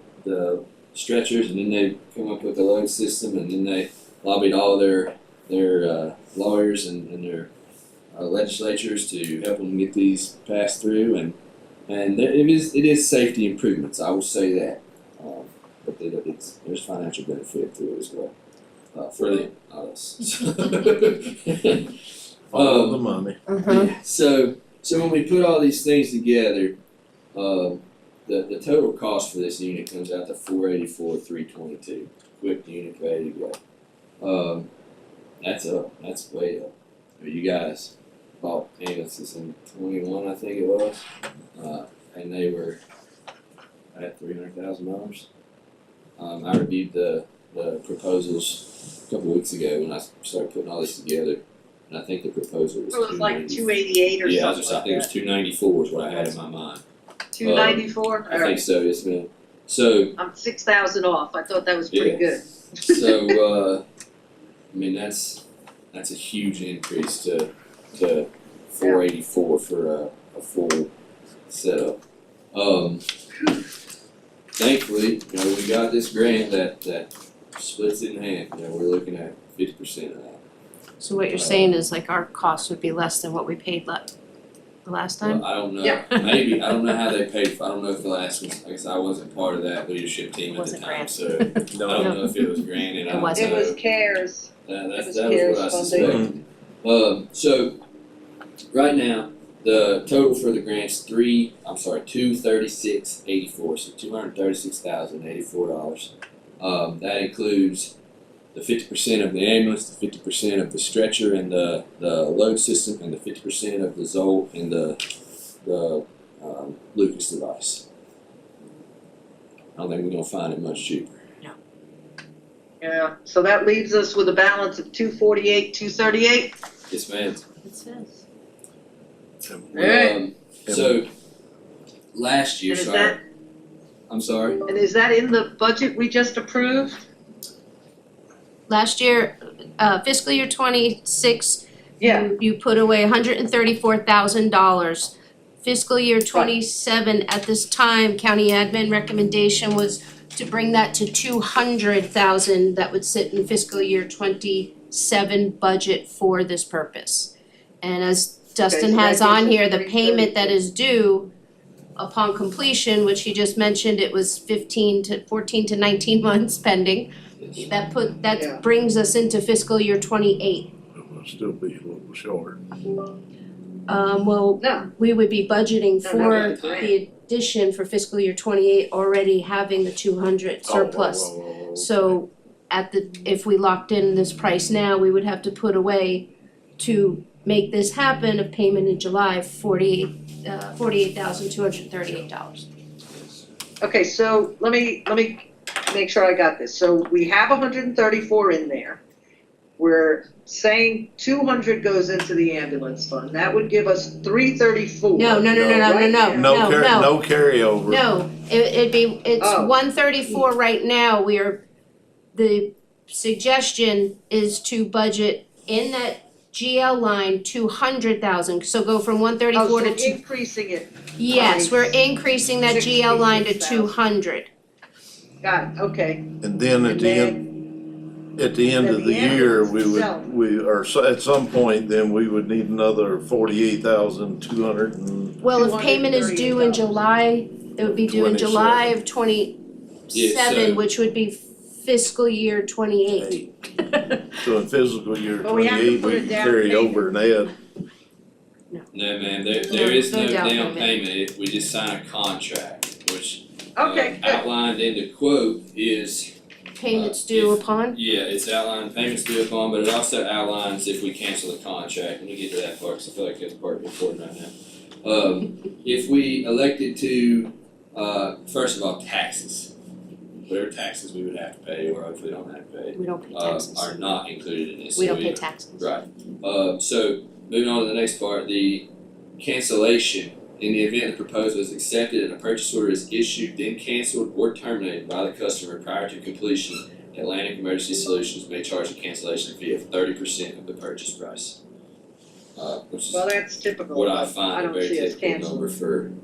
stretchers, and then they come up with the load system, and then they lobbied all their lawyers and their legislatures to help them get these passed through, and it is safety improvements. I will say that, but there's financial benefit to it as well for them, not us.
Follow the money.
Uh-huh.
So when we put all these things together, the total cost for this unit comes out to $484,322. Equipped unit ready to go. That's up. That's way up. You guys bought ambulances in 21, I think it was, and they were at $300,000. I reviewed the proposals a couple weeks ago when I started putting all this together, and I think the proposal was
It was like
290.
288 or
Yeah, I
something
think it was 294 is what I had in my mind.
294?
I think so, yes ma'am. So,
I'm 6,000 off. I thought that was pretty
Yeah.
good.
so, I mean, that's a huge increase to 484 for a full setup. Thankfully, we got this grant that splits it in half. We're looking at 50% of that.
So what you're saying is like our cost would be less than what we paid the last time?
Well, I don't know.
Yeah.
Maybe I don't know how they paid. I don't know if the last one. I guess I wasn't part of that leadership team at the
Wasn't
time,
grant.
so I don't know if it was granted. I
It
don't
wasn't.
It was
know.
CARES.
That
It was
was what I
CARES
suspected. So right now the total for the grant's $236,084, so $236,084. That includes the 50% of the ambulance, the 50% of the stretcher and the load system, and the 50% of the Zoll and the Lucas device. I don't think we're gonna find it much cheaper.
Yeah, so that leaves us with a balance of 248, 238.
Yes, ma'am.
It says.
Alright.
So last year,
And is that,
I'm sorry.
and is that in the budget we just approved?
Last year, fiscal year 26,
Yeah,
You put away $134,000. Fiscal year 27, at this time, county admin recommendation was to bring that to 200,000 that would sit in fiscal year 27 budget for this purpose. And as Dustin
so that
has on
gives us
here, the payment that
334.
is due upon completion, which he just mentioned, it was 14 to 19 months pending.
Yeah.
That brings us into fiscal year 28.
It will still be a little short.
Well,
No,
we would be budgeting
No,
for
not with the grant.
the addition for fiscal year 28 already having the 200 surplus.
Oh.
So if we locked in this price now, we would have to put away to make this happen, a payment in July, $48,238.
okay, so let me make sure I got this. So we have 134 in there. We're saying 200 goes into the ambulance fund. That would give us 334.
No,
right
no,
now.
No carryover.
No, it's
Oh.
134 right now, the suggestion is to budget in that GL line 200,000, so go from 134 to
Oh, so
2.
increasing it,
Yes, we're increasing that GL line to
66,000.
200.
got it, okay.
And then at
And
the end, at the end
then
of
the
the year,
ambulance
at some point, then we would need another 48,200 and,
Well, if payment is due in July, it would be due in July of 27,
Yeah, so-
which would be fiscal year 28.
so in fiscal year
But we have to
28,
put
we
a
can
down
carry
payment.
over and add.
No, ma'am, there is
No
no
down
down
payment.
payment, we just sign a contract, which
Okay, good.
outlined in the quote is,
Payments due
if-
upon?
yeah, it's outlined payments due upon, but it also outlines if we cancel the contract, when we get to that part, 'cause I feel like that's part of the report right now. If we elected to, first of all, taxes, whatever taxes we would have to pay, or hopefully don't have to pay,
We don't pay taxes.
are not included in this.
We
So
don't pay taxes.
Right, so moving on to the next part, the cancellation. In the event the proposal is accepted and a purchase order is issued, then canceled or terminated by the customer prior to completion, Atlantic Emergency Solutions may charge a cancellation fee of 30% of the purchase price. Which is
Well, that's typical,
what I
but I
find a
don't
very
see us
typical number
canceling.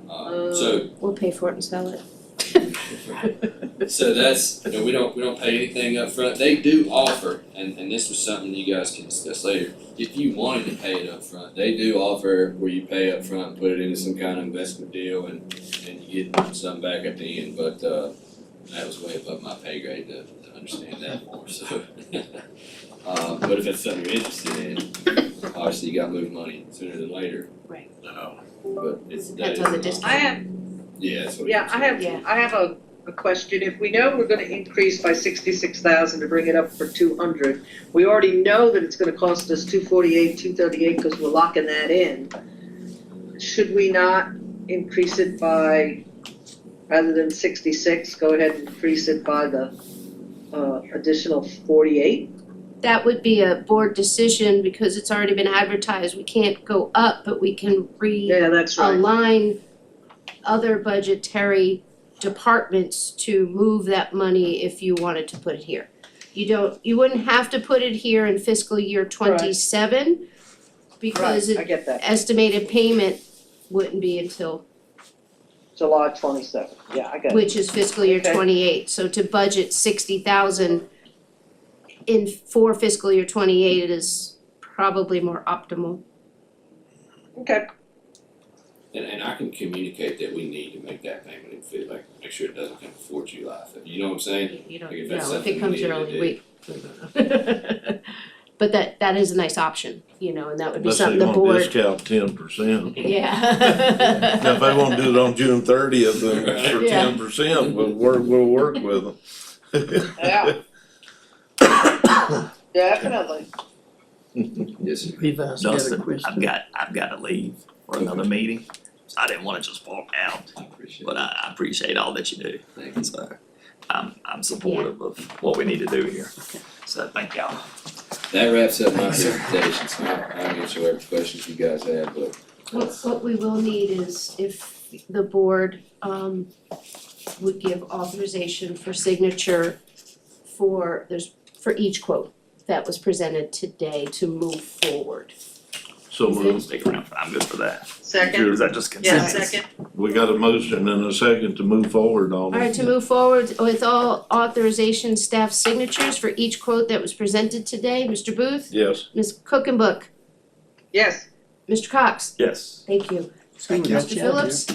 for, so
We'll pay for it and sell it.
So that's, we don't pay anything up front. They do offer, and this was something you guys can discuss later, if you wanted to pay it up front, they do offer where you pay up front, put it into some kind of investment deal and you get some back at the end, but that was way above my pay grade to understand that more, so. But if it's something you're interested in, obviously you gotta move money sooner than later.
Right.
But it's, that
Depends
is
on the
an
discount.
I have,
Yeah, that's what.
yeah, I have a question. If we know we're gonna increase by 66,000 to bring it up for 200, we already know that it's gonna cost us 248, 238 because we're locking that in. Should we not increase it by, rather than 66, go ahead and increase it by the additional 48?
That would be a board decision because it's already been advertised. We can't go up, but we can
Yeah, that's right.
realign other budgetary departments to move that money if you wanted to put it here. You wouldn't have to put it here in fiscal year 27 because
Right, I get that.
estimated payment wouldn't be until,
July 27, yeah, I get it.
which is fiscal year
Okay.
28. So to budget 60,000 for fiscal year 28 is probably more optimal.
Okay,
And I can communicate that we need to make that payment and feel like, make sure it doesn't come before July, you know what I'm saying?
You don't,
Like if
no,
that's
if
something
it
we
comes
needed to
early,
do.
wait. But that is a nice option, and that would be
Unless they
something the
want
board,
to discount 10%.
yeah.
Now, if they wanna do it on June 30th, then for
Yeah.
10%, we'll work with them.
yeah. Definitely.
Yes, sir.
Levi's got a
Dustin,
question.
I've got to leave for another meeting, so I didn't wanna just walk out,
I appreciate
but
it,
I appreciate all that you do.
thank you.
So, I'm supportive of what we need to do here, so thank y'all.
That wraps up my presentation, so I'll answer whatever questions you guys have, but
What we will need is if the board would give authorization for signature for each quote. that was presented today to move forward.
So
Is it-
moved.
Stick around, I'm good for that.
Second,
Is that just
yeah,
consensus?
second,
We got a motion and a second to move forward on it.
Alright, to move forward with all authorization staff signatures for each quote that was presented today, Mr. Booth,
Yes,
Ms. Cookenbook,
yes,
Mr. Cox,
Yes.
thank you,
Someone got
Mr.
you out
Phillips,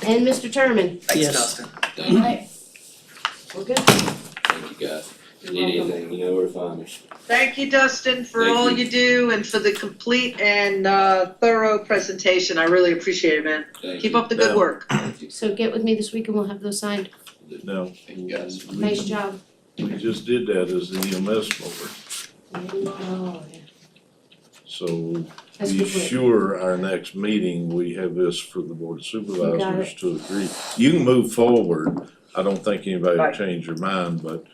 and Mr. Turman.
Thanks,
Yes.
Dustin.
Thank you,
Alright. We're good.
thank you guys. If you need
You're welcome.
anything, you know where to find me.
thank you, Dustin, for
Thank
all
you.
you do and for the complete and thorough presentation, I really appreciate it, man.
Thank
Keep
you.
up the good
Yeah.
work.
Thank you.
So get with me this week and we'll have those signed.
no,
Thank you guys.
Nice job.
we just did that as the EMS board.
Oh, yeah.
So
That's
be
good work.
sure our next meeting, we have this for the board of supervisors
it.
to agree. You can move forward, I don't think anybody will
Right.
change their mind, but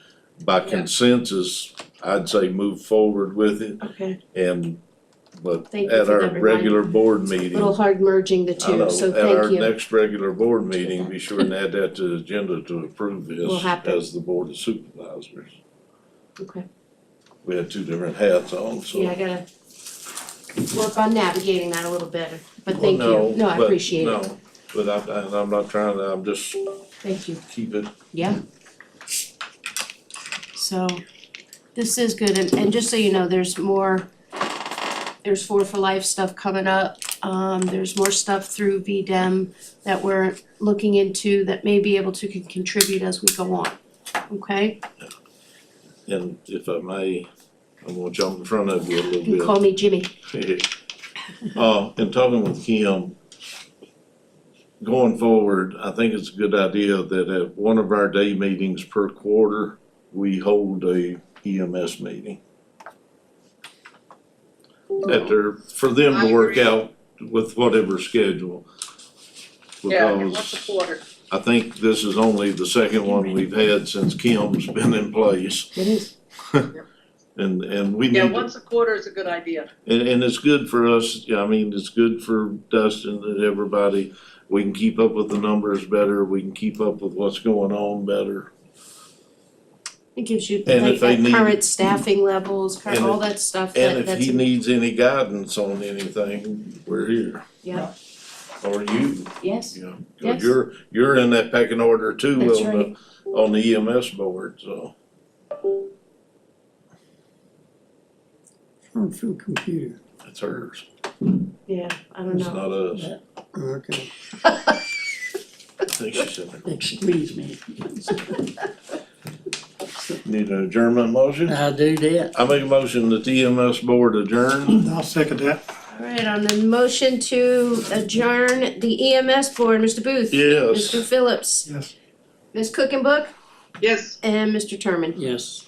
by
Yeah.
consensus, I'd say move forward with it
Okay,
but
Thank you
at
for
our
that reminder.
regular board meeting.
little hard merging the
I know,
two, so
at our
thank you.
next regular board meeting, be sure and add that to the agenda to approve
Will
this
happen.
as the board of supervisors.
Okay,
We had two different hats on, so.
yeah, I gotta work on navigating that a little better, but
Well,
thank you, no, I
but
appreciate it,
no, but I'm not trying to, I'm just
thank you.
keep it,
Yeah. So, this is good, and just so you know, there's 4 for Life stuff coming up. There's more stuff through VDEM that we're looking into that may be able to contribute as we go on, okay?
and if I may, I'm gonna jump in front of you a
You can
little
call me Jimmy.
bit. In talking with Kim, going forward, I think it's a good idea that at one of our day meetings per quarter, we hold a EMS meeting. For them
I
to work
agree.
out with whatever schedule.
Yeah, and once a
Because
quarter.
I think this is only the second one we've had since Kim's been in place.
It is.
And we
Yeah,
need to,
once a quarter is a good idea.
and it's good for us, yeah, I mean, it's good for Dustin and everybody. We can keep up with the numbers better, we can keep up with what's going on better.
It gives you
And
like
if they
that
need-
current staffing levels,
And
all
if-
that stuff
And
that's.
if he needs any guidance on anything, we're here.
Yeah.
Or you,
Yes,
you know,
Yes.
'cause you're in that pecking order too
that's
on
right.
on the EMS board, so.
From computer,
It's hers,
Yeah, I don't
it's
know.
not us.
okay,
I think she said,
excuse me.
need an adjournment motion?
I do that,
I make a motion that the EMS board adjourn.
I'll second that.
Alright, on the motion to adjourn the EMS board, Mr. Booth.
Yes.
Mr. Phillips.
Yes.
Ms. Cookenbook
Yes.
and Mr. Turman.
yes.